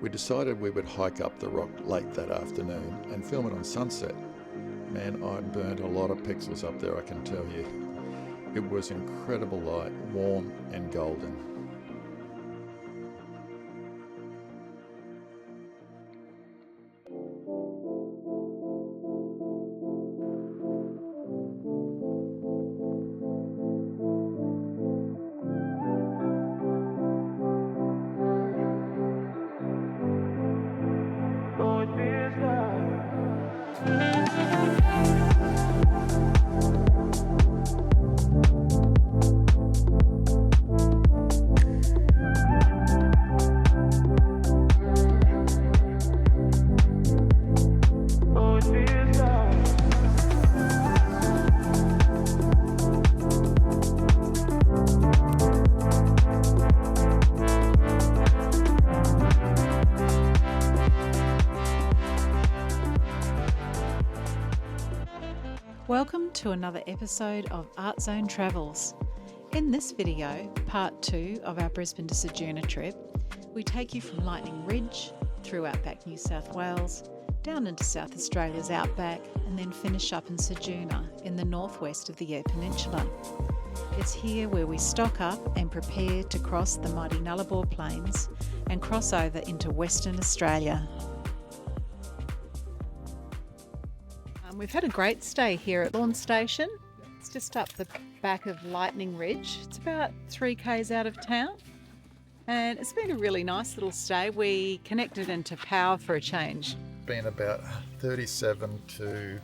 We decided we would hike up the rock late that afternoon and film it on sunset. Man, I burned a lot of pixels up there, I can tell you. It was incredible light, warm and golden. Welcome to another episode of Art Zone Travels. In this video, part 2 of our Brisbane to Ceduna trip, we take you from Lightning Ridge, through Outback New South Wales, down into South Australia's Outback, and then finish up in Ceduna in the northwest of the Eyre Peninsula. It's here where we stock up and prepare to cross the mighty Nullarbor plains and cross over into Western Australia. We've had a great stay here at Lawn Station. It's just up the back of Lightning Ridge. It's about 3 k's out of town. And it's been a really nice little stay. We connected into power for a change. Been about 37 to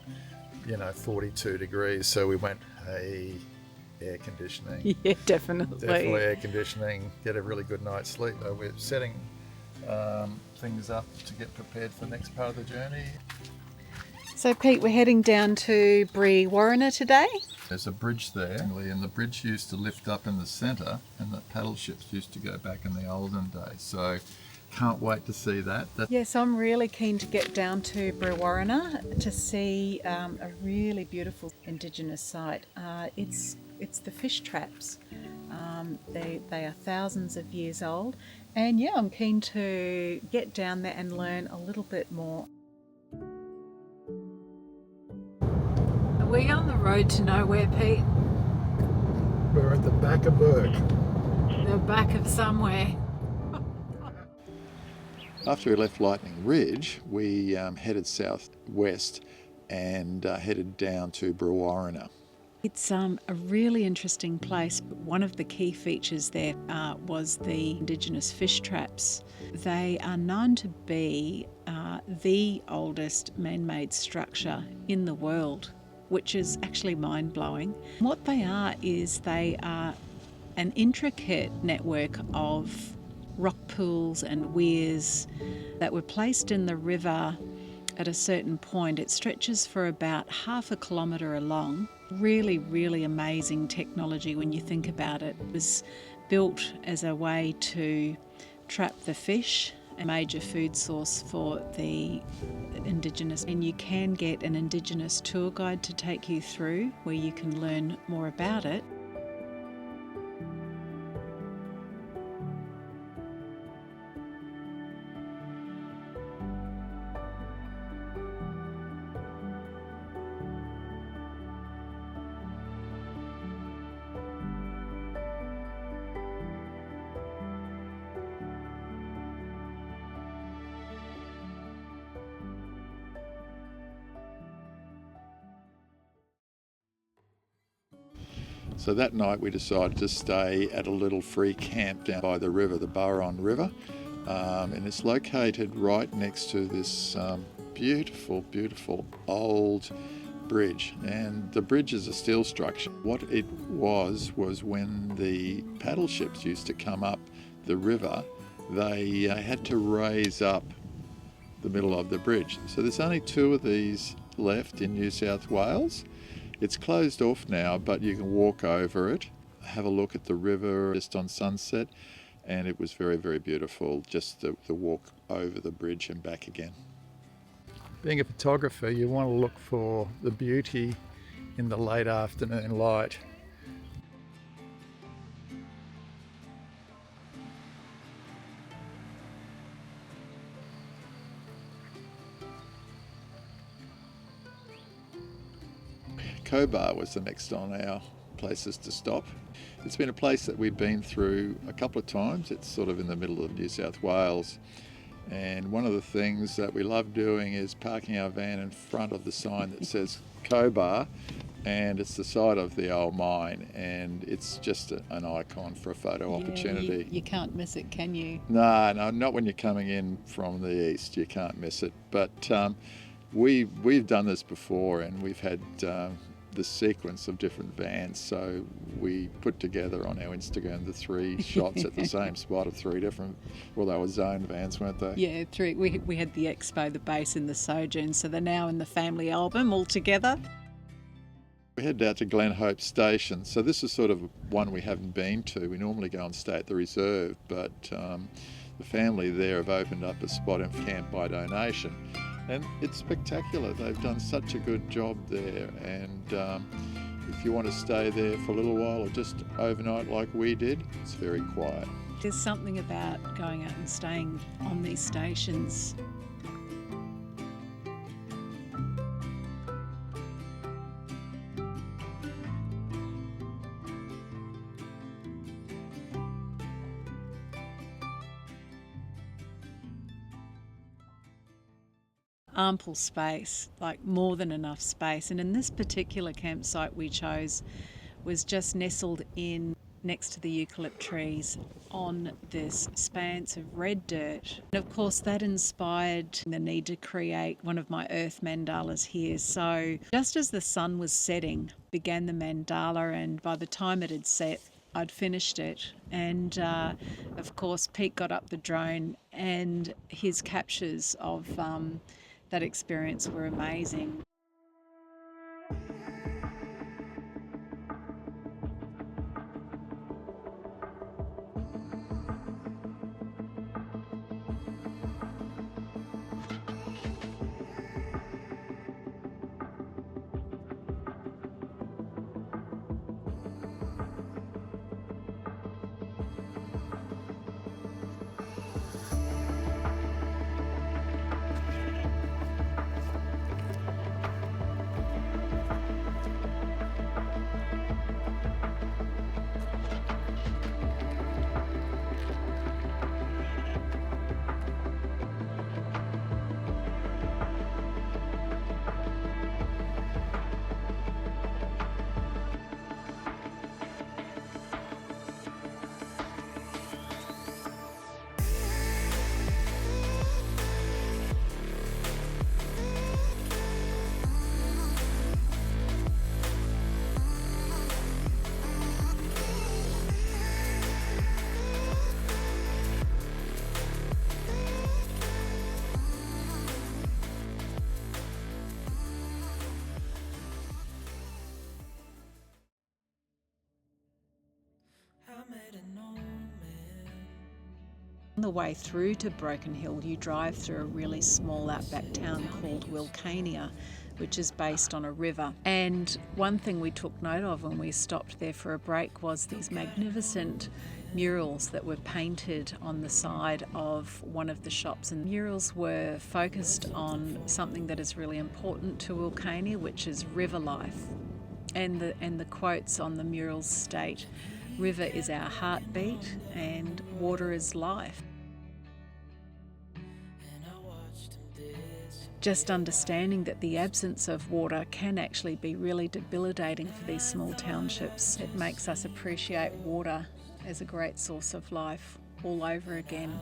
42 degrees, so we went air conditioning. Yeah, definitely. Definitely air conditioning, get a really good night's sleep. We're setting things up to get prepared for the next part of the journey. So Pete, we're heading down to Brewarrina today. There's a bridge there, and the bridge used to lift up in the centre, and the paddle ships used to go back in the olden days. So can't wait to see that. Yes, I'm really keen to get down to Brewarrina to see a really beautiful Indigenous site. It's the fish traps. They are thousands of years old, and yeah, I'm keen to get down there and learn a little bit more. Are we on the road to nowhere, Pete? We're at the back of Berg. The back of somewhere. After we left Lightning Ridge, we headed southwest and headed down to Brewarrina. It's a really interesting place, but one of the key features there was the Indigenous fish traps. They are known to be the oldest man-made structure in the world, which is actually mind-blowing. What they are is they are an intricate network of rock pools and weirs that were placed in the river at a certain point. It stretches for about half a kilometre along. Really, really amazing technology when you think about it. It was built as a way to trap the fish, a major food source for the Indigenous. And you can get an Indigenous tour guide to take you through where you can learn more about it. So that night we decided to stay at a little free camp down by the river, the Barwon River, and it's located right next to this beautiful, beautiful old bridge. And the bridge is a steel structure. What it was when the paddle ships used to come up the river, they had to raise up the middle of the bridge. So there's only 2 of these left in New South Wales. It's closed off now, but you can walk over it, have a look at the river just on sunset, and it was very, very beautiful, just the walk over the bridge and back again. Being a photographer, you want to look for the beauty in the late afternoon light. Cobar was the next on our places to stop. It's been a place that we've been through a couple of times. It's sort of in the middle of New South Wales. And one of the things that we love doing is parking our van in front of the sign that says Cobar, and it's the site of the old mine, and it's just an icon for a photo opportunity. You can't miss it, can you? No, not when you're coming in from the east. You can't miss it. But we've done this before, and we've had this sequence of different vans. So we put together on our Instagram the 3 shots at the same spot of 3 different, well, they were zone vans, weren't they? Yeah, 3. We had the Expo, the base, and the Sojourn, so they're now in the family album all together. We headed out to Glen Hope Station. So this is sort of one we haven't been to. We normally go and stay at the reserve, but the family there have opened up a spot in camp by donation. And it's spectacular. They've done such a good job there. And if you want to stay there for a little while or just overnight like we did, it's very quiet. There's something about going out and staying on these stations. Ample space, like more than enough space. And in this particular campsite we chose was just nestled in next to the eucalypt trees on this expanse of red dirt. And of course that inspired the need to create one of my earth mandalas here. So just as the sun was setting, began the mandala, and by the time it had set, I'd finished it. And of course Pete got up the drone, and his captures of that experience were amazing. On the way through to Broken Hill, you drive through a really small outback town called Wilcannia, which is based on a river. And one thing we took note of when we stopped there for a break was these magnificent murals that were painted on the side of one of the shops. And the murals were focused on something that is really important to Wilcannia, which is river life. And the quotes on the murals state, "River is our heartbeat and water is life." Just understanding that the absence of water can actually be really debilitating for these small townships. It makes us appreciate water as a great source of life all over again.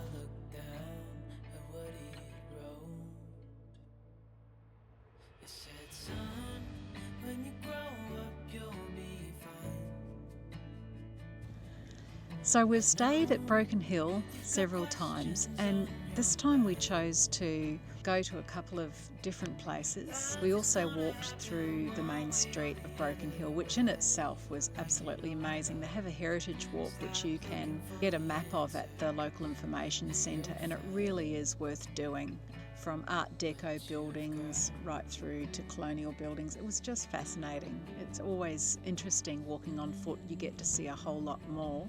So we've stayed at Broken Hill several times, and this time we chose to go to a couple of different places. We also walked through the main street of Broken Hill, which in itself was absolutely amazing. They have a heritage walk which you can get a map of at the local information centre, and it really is worth doing. From Art Deco buildings right through to colonial buildings. It was just fascinating. It's always interesting walking on foot. You get to see a whole lot more.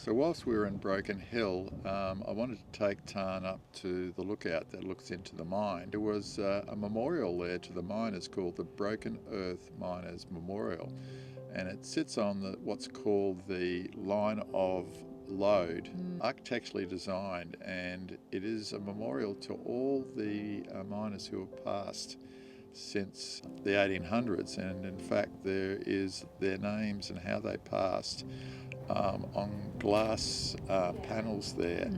So whilst we were in Broken Hill, I wanted to take Tarn up to the lookout that looks into the mine. There was a memorial there to the miners called the Broken Earth Miners Memorial, and it sits on what's called the line of load, architecturally designed, and it is a memorial to all the miners who have passed since the 1800s, and in fact there is their names and how they passed on glass panels there,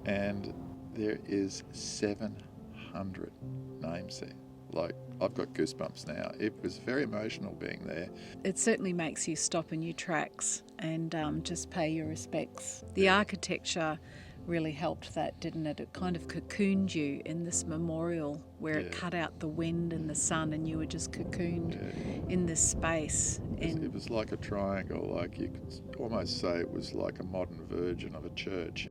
and there is 700 names there. Like, I've got goosebumps now. It was very emotional being there. It certainly makes you stop in your tracks and just pay your respects. The architecture really helped that, didn't it? It kind of cocooned you in this memorial where it cut out the wind and the sun, and you were just cocooned in this space. It was like a triangle, like you could almost say it was like a modern version of a church.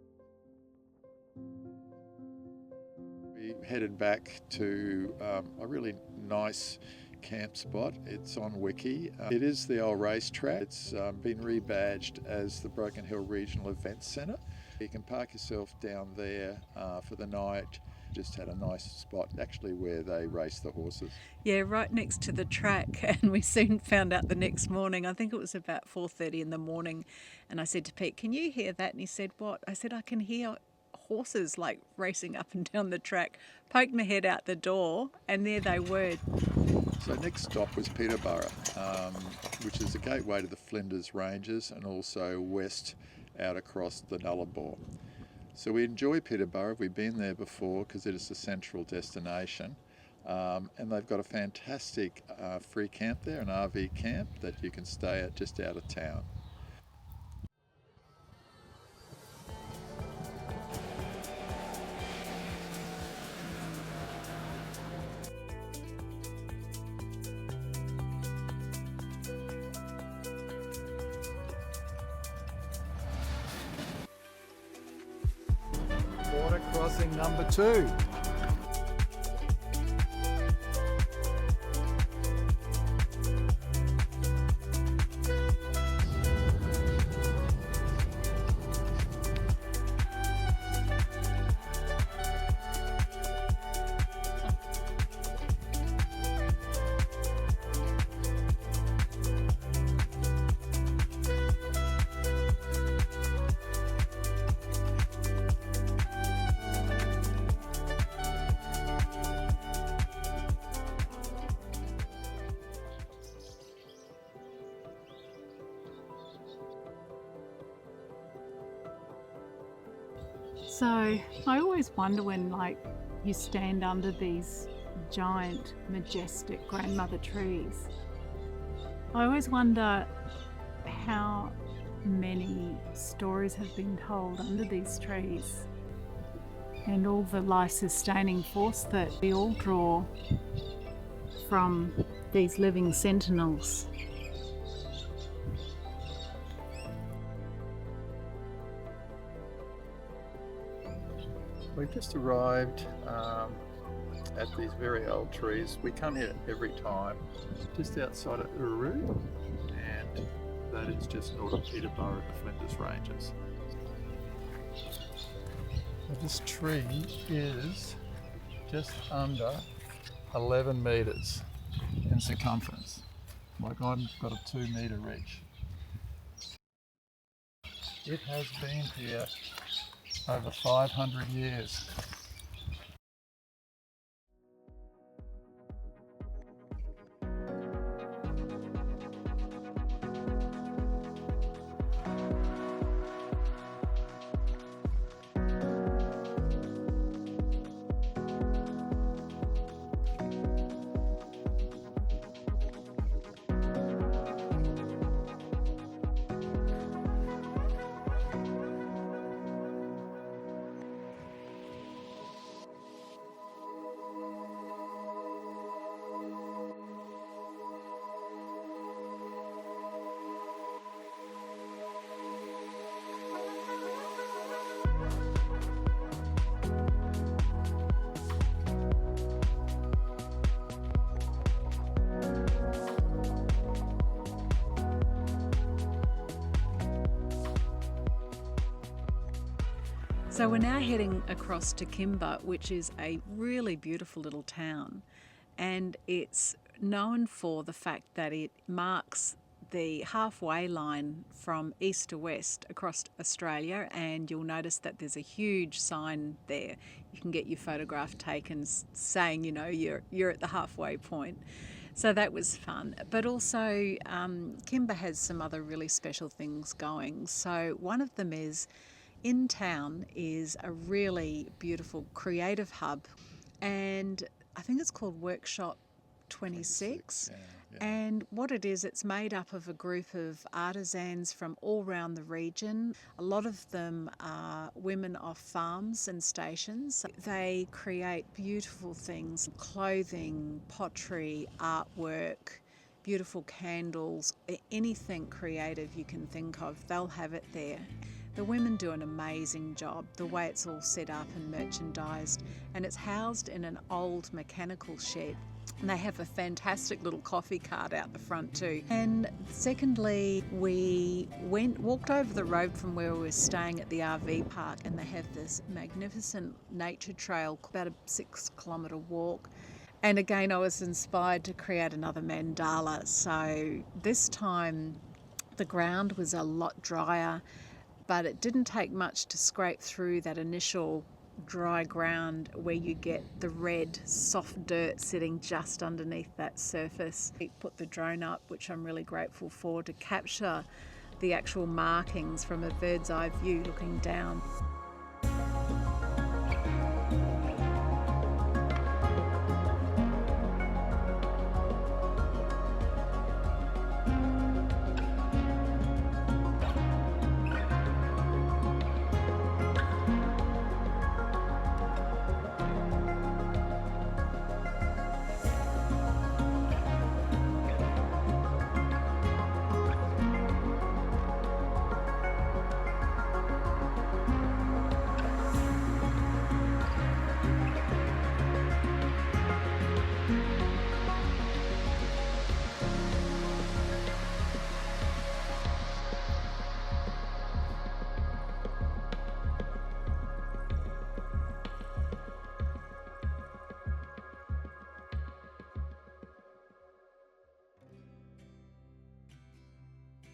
We headed back to a really nice camp spot. It's on Wiki. It is the old racetrack. It's been rebadged as the Broken Hill Regional Events Centre. You can park yourself down there for the night. Just had a nice spot actually where they race the horses. Yeah, right next to the track, and we soon found out the next morning. I think it was about 4:30 in the morning, and I said to Pete, "Can you hear that?" And he said, "What?" I said, "I can hear horses like racing up and down the track." Poked my head out the door, and there they were. So next stop was Peterborough, which is the gateway to the Flinders Ranges and also west out across the Nullarbor. So we enjoy Peterborough. We've been there before because it is a central destination, and they've got a fantastic free camp there, an RV camp that you can stay at just out of town. Border crossing number 2. So I always wonder when you stand under these giant, majestic grandmother trees. I always wonder how many stories have been told under these trees, and all the life-sustaining force that we all draw from these living sentinels. We've just arrived at these very old trees. We come here every time, just outside of Uru, and that is just north of Peterborough, the Flinders Ranges. This tree is just under 11 metres in circumference. Like, I've got a 2 metre reach. It has been here over 500 years. So we're now heading across to Kimber, which is a really beautiful little town, and it's known for the fact that it marks the halfway line from east to west across Australia, and you'll notice that there's a huge sign there. You can get your photograph taken saying, you know, you're at the halfway point. So that was fun. But also, Kimber has some other really special things going. So one of them is, in town is a really beautiful creative hub, and I think it's called Workshop 26. Yeah. And what it is, it's made up of a group of artisans from all around the region. A lot of them are women off farms and stations. They create beautiful things, clothing, pottery, artwork, beautiful candles, anything creative you can think of, they'll have it there. The women do an amazing job, the way it's all set up and merchandised, and it's housed in an old mechanical shed. And they have a fantastic little coffee cart out the front too. And secondly, we walked over the road from where we were staying at the RV park, and they have this magnificent nature trail, about a 6-kilometre walk. And again, I was inspired to create another mandala. So this time the ground was a lot drier, but it didn't take much to scrape through that initial dry ground where you get the red soft dirt sitting just underneath that surface. We put the drone up, which I'm really grateful for, to capture the actual markings from a bird's eye view looking down.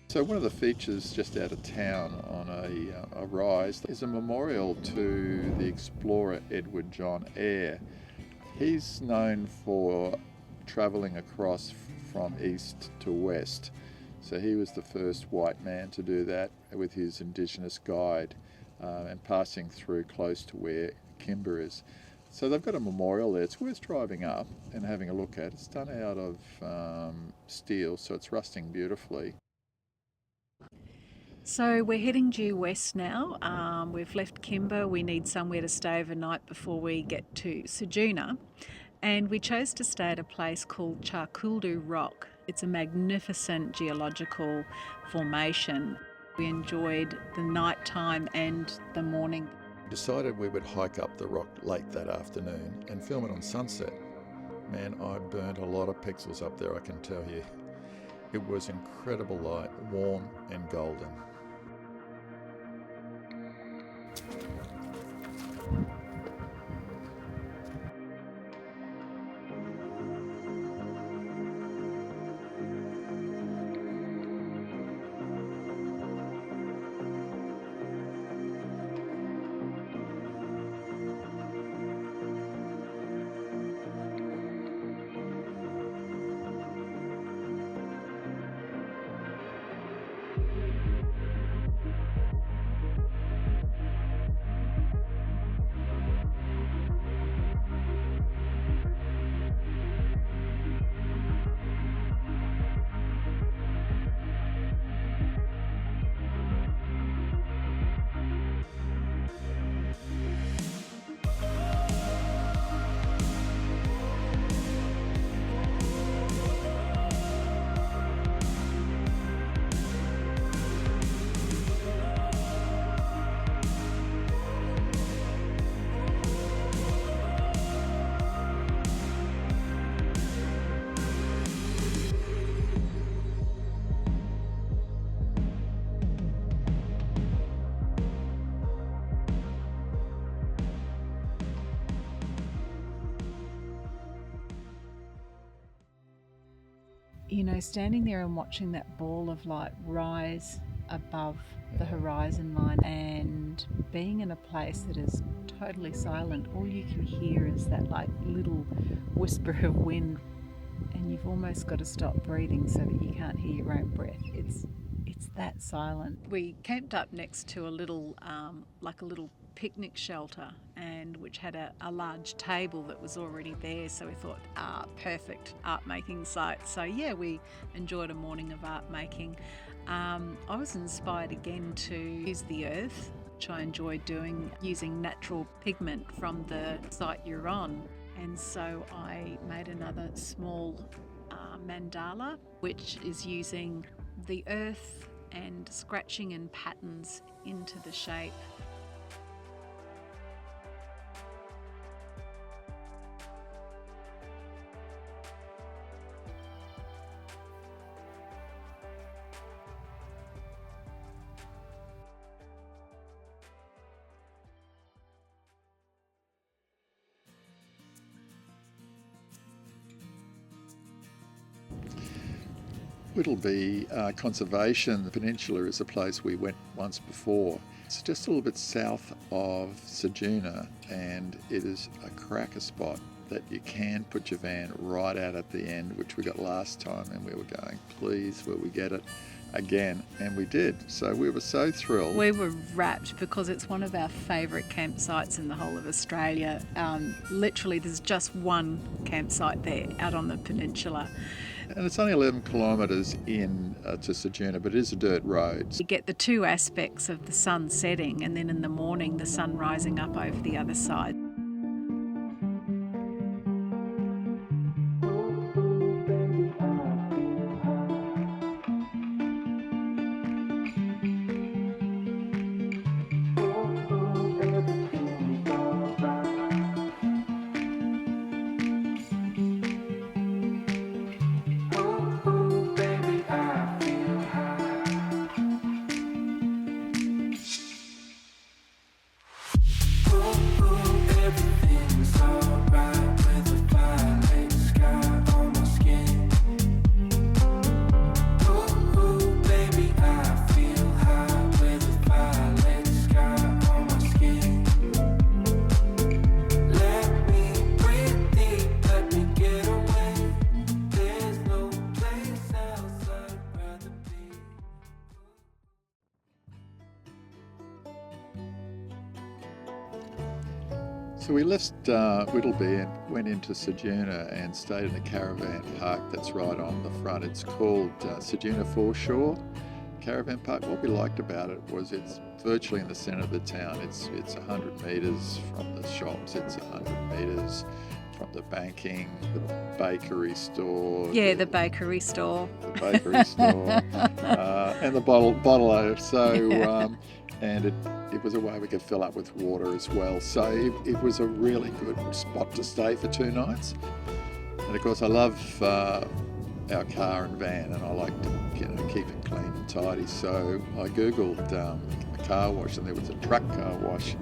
So one of the features just out of town on a rise is a memorial to the explorer Edward John Eyre. He's known for travelling across from east to west. So he was the first white man to do that with his Indigenous guide and passing through close to where Kimber is. So they've got a memorial there. It's worth driving up and having a look at. It's done out of steel, so it's rusting beautifully. So we're heading due west now. We've left Kimber. We need somewhere to stay overnight before we get to Ceduna. And we chose to stay at a place called Tcharkuldu Rock. It's a magnificent geological formation. We enjoyed the nighttime and the morning. Decided we would hike up the rock late that afternoon and film it on sunset. Man, I burnt a lot of pixels up there, I can tell you. It was incredible light, warm and golden. standing there and watching that ball of light rise above the horizon line and being in a place that is totally silent, all you can hear is that like little whisper of wind, and you've almost got to stop breathing so that you can't hear your own breath. It's that silent. We camped up next to a little picnic shelter, and which had a large table that was already there, so we thought perfect art making site. So yeah, we enjoyed a morning of art making. I was inspired again to use the earth, which I enjoy doing, using natural pigment from the site you're on. And so I made another small mandala, which is using the earth and scratching in patterns into the shape. Whittleby Conservation Peninsula is a place we went once before. It's just a little bit south of Ceduna, and it is a cracker spot that you can put your van right out at the end, which we got last time, and we were going, please, will we get it again? And we did. So we were so thrilled. We were rapt because it's one of our favourite campsites in the whole of Australia. Literally, there's just one campsite there out on the peninsula. And it's only 11 kilometres in to Ceduna, but it is a dirt road. You get the two aspects of the sun setting, and then in the morning the sun rising up over the other side. So we left Whittleby and went into Ceduna and stayed in a caravan park that's right on the front. It's called Ceduna Foreshore Caravan Park. What we liked about it was it's virtually in the centre of the town. It's 100 metres from the shops, it's 100 metres from the banking, the bakery store. Yeah, the bakery store. The bakery store. And the bottle. So, and it was a way we could fill up with water as well. So it was a really good spot to stay for 2 nights. And of course I love our car and van, and I like to keep it clean and tidy. So I googled a car wash, and there was a truck car wash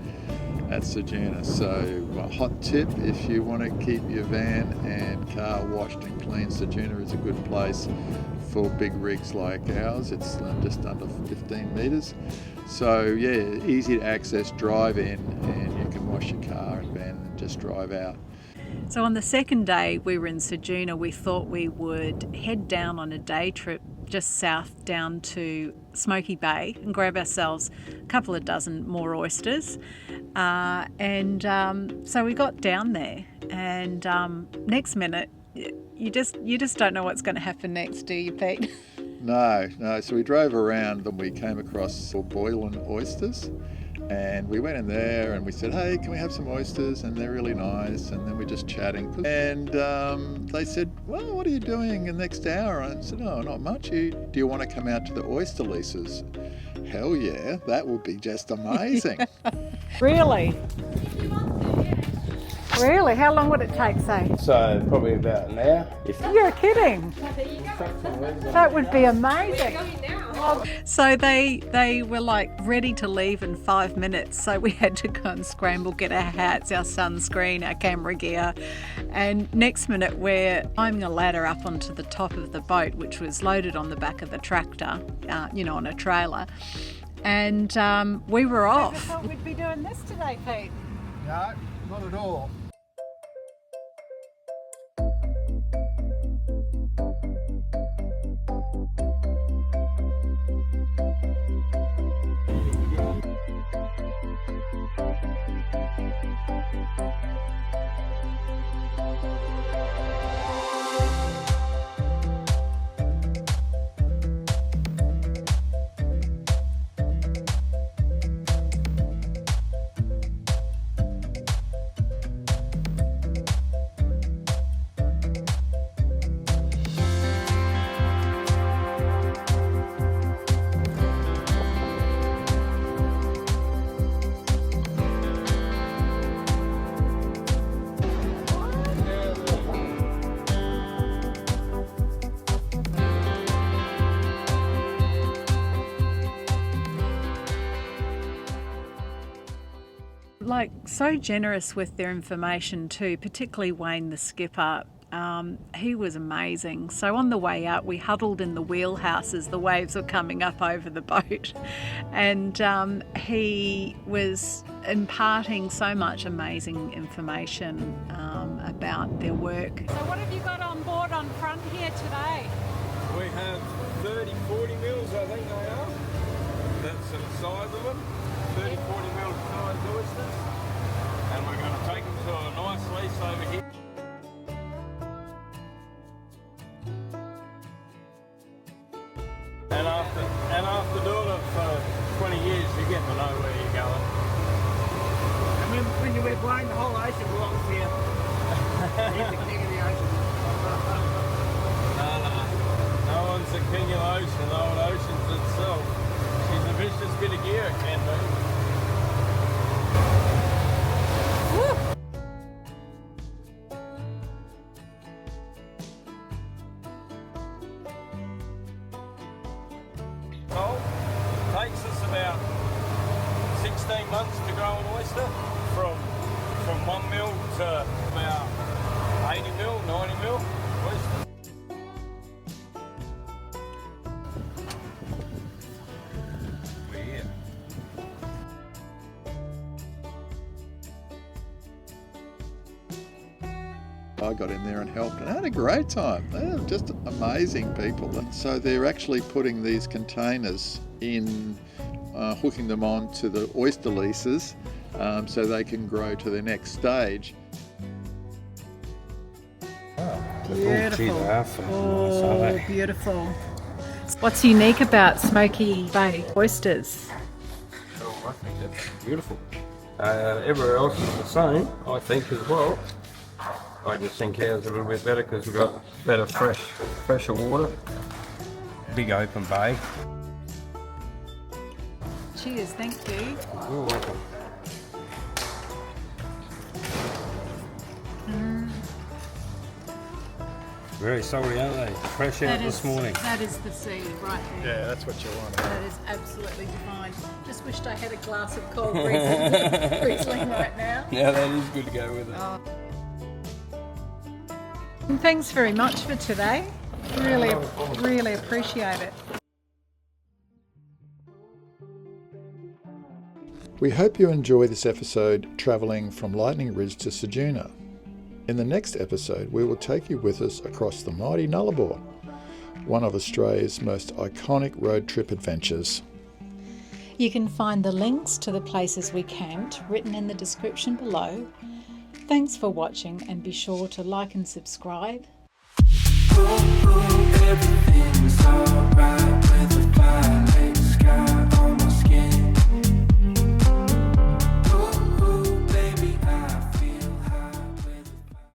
at Ceduna. So a hot tip, if you want to keep your van and car washed and clean, Ceduna is a good place for big rigs like ours. It's just under 15 metres. So yeah, easy to access, drive in, and you can wash your car and van and just drive out. So on the second day we were in Ceduna, we thought we would head down on a day trip just south down to Smoky Bay and grab ourselves a couple of dozen more oysters. So we got down there, and next minute you just don't know what's going to happen next, do you, Pete? No. So we drove around and we came across boiling oysters, and we went in there and we said, hey, can we have some oysters? And they're really nice. And then we're just chatting. And they said, well, what are you doing in the next hour? And I said, oh, not much. Do you want to come out to the oyster leases? Hell yeah, that would be just amazing. Really? Really? How long would it take, say? So probably about an hour. You're kidding. That would be amazing. So they were like ready to leave in 5 minutes, so we had to go and scramble, get our hats, our sunscreen, our camera gear, and next minute we're climbing a ladder up onto the top of the boat, which was loaded on the back of the tractor, on a trailer, and we were I off. thought we'd be doing this today, Pete. No, not at all. Like, so generous with their information too, particularly Wayne the skipper. He was amazing. So on the way out, we huddled in the wheelhouse as the waves were coming up over the boat, and he was imparting so much amazing information about their work. So what have you got on board on front here today? We have 30, 40 mils, I think they are. That's the size of them. 30, 40 mil size oysters. And we're going to take them to a nice lease over here. And after doing it for 20 years, you get to know where you're going. And when you're with Wayne, the whole ocean belongs to you. He's the king of the ocean. No one's the king of the ocean. The old ocean's itself. She's a vicious bit of gear, it can be. Well, it takes us about 16 months to grow an oyster from 1 mil to about 80 mil, 90 mil oysters. We're here. I got in there and helped and had a great time. They're just amazing people. And so they're actually putting these containers in, hooking them on to the oyster leases so they can grow to their next stage. Beautiful. Oh, beautiful. What's unique about Smoky Bay oysters? Oh, I think that's beautiful. Everywhere else is the same, I think, as well. I just think ours a little bit better because we've got better fresher water. Big open bay. Cheers, thank you. You're welcome. Very salty, aren't they? Fresh out this morning. That is the sea right there. Yeah, that's what you want. That is absolutely divine. Just wished I had a glass of cold Riesling right now. Yeah, that is good to go with it. And thanks very much for today. Really appreciate it. We hope you enjoy this episode travelling from Lightning Ridge to Ceduna. In the next episode, we will take you with us across the mighty Nullarbor, one of Australia's most iconic road trip adventures. You can find the links to the places we camped written in the description below. Thanks for watching and be sure to like and subscribe.